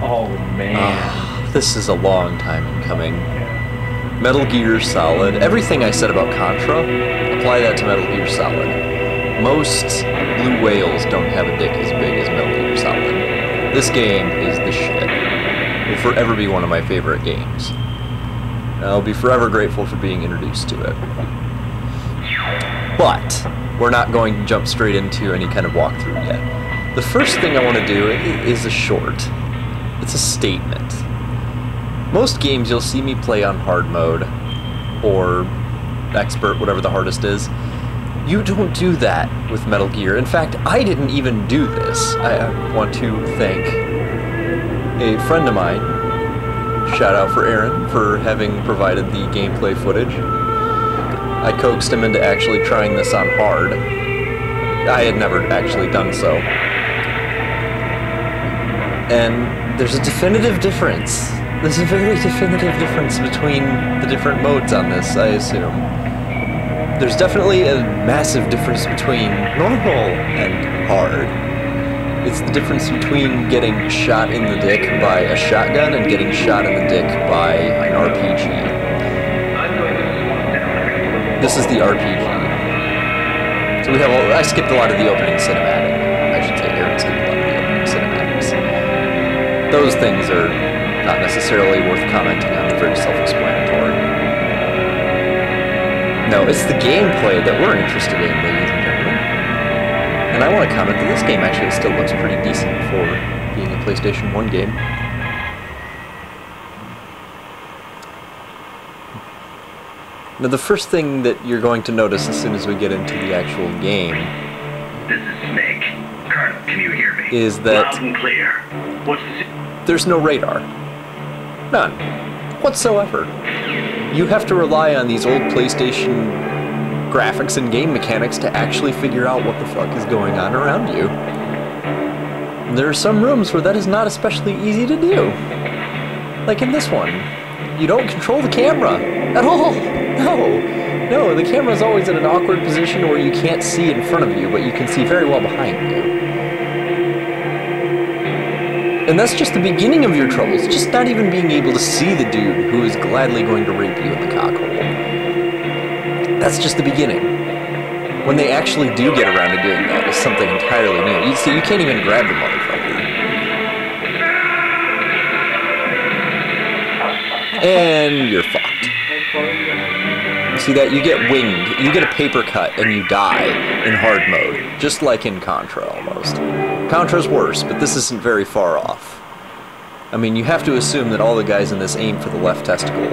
Oh man. This is a long time in coming. Metal Gear Solid. Everything I said about Contra, apply that to Metal Gear Solid. Most blue whales don't have a dick as big as Metal Gear Solid. This game is the shit. It will forever be one of my favorite games. I'll be forever grateful for being introduced to it. But we're not going to jump straight into any kind of walkthrough yet. The first thing I want to do is a short. It's a statement. Most games you'll see me play on hard mode, or expert, whatever the hardest is. You don't do that with Metal Gear. In fact, I didn't even do this. I want to thank a friend of mine, shout out for Aaron, for having provided the gameplay footage. I coaxed him into actually trying this on hard. I had never actually done so. And there's a definitive difference. There's a very definitive difference between the different modes on this, I assume. There's definitely a massive difference between normal and hard. It's the difference between getting shot in the dick by a shotgun and getting shot in the dick by an RPG. This is the RPG. So we have I skipped a lot of the opening cinematic. I should say Aaron skipped a lot of the opening cinematics. Those things are not necessarily worth commenting on. They're very self-explanatory. No, it's the gameplay that we're interested in, ladies and gentlemen. And I want to comment that this game actually still looks pretty decent for being a PlayStation 1 game. Now, the first thing that you're going to notice as soon as we get into the actual game... This is Snake. Colonel, can you hear me? ...is that... Loud and clear. What's the... There's no radar. None. Whatsoever. You have to rely on these old PlayStation graphics and game mechanics to actually figure out what the fuck is going on around you. There are some rooms where that is not especially easy to do. Like in this one. You don't control the camera at all. No, the camera's always in an awkward position where you can't see in front of you, but you can see very well behind you. And that's just the beginning of your troubles, just not even being able to see the dude who is gladly going to rape you in the cockhole. That's just the beginning. When they actually do get around to doing that, it's something entirely new. You see, you can't even grab the motherfucker. And you're fucked. See that? You get winged. You get a paper cut and you die in hard mode. Just like in Contra, almost. Contra's worse, but this isn't very far off. I mean, you have to assume that all the guys in this aim for the left testicle.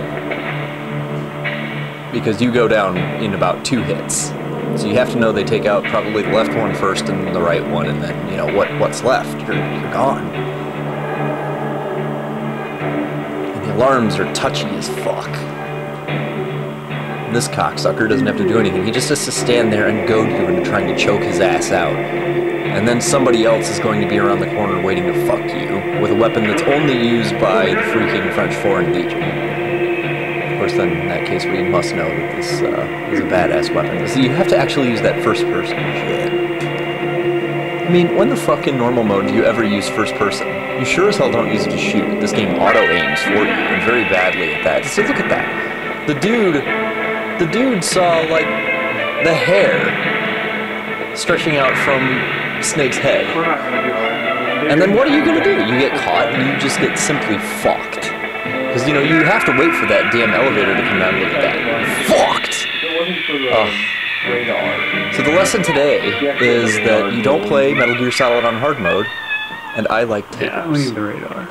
Because you go down in about 2 hits. So you have to know they take out probably the left one first and the right one, and then, you know, what's left? You're gone. And the alarms are touchy as fuck. This cocksucker doesn't have to do anything. He just has to stand there and goad you into trying to choke his ass out. And then somebody else is going to be around the corner waiting to fuck you with a weapon that's only used by the freaking French Foreign Legion. Of course, then in that case, we must know that this is a badass weapon. So you have to actually use that first person shit. I mean, when the fuck in normal mode do you ever use first person? You sure as hell don't use it to shoot. This game auto-aims for you, and very badly at that. So look at that. The dude saw, like, the hair stretching out from Snake's head. And then what are you gonna do? You get caught and you just get simply fucked. Because, you know, you have to wait for that damn elevator to come down and look at that. Fucked! So the lesson today is that you don't play Metal Gear Solid on hard mode, and I like tapers. Yeah, we need the radar.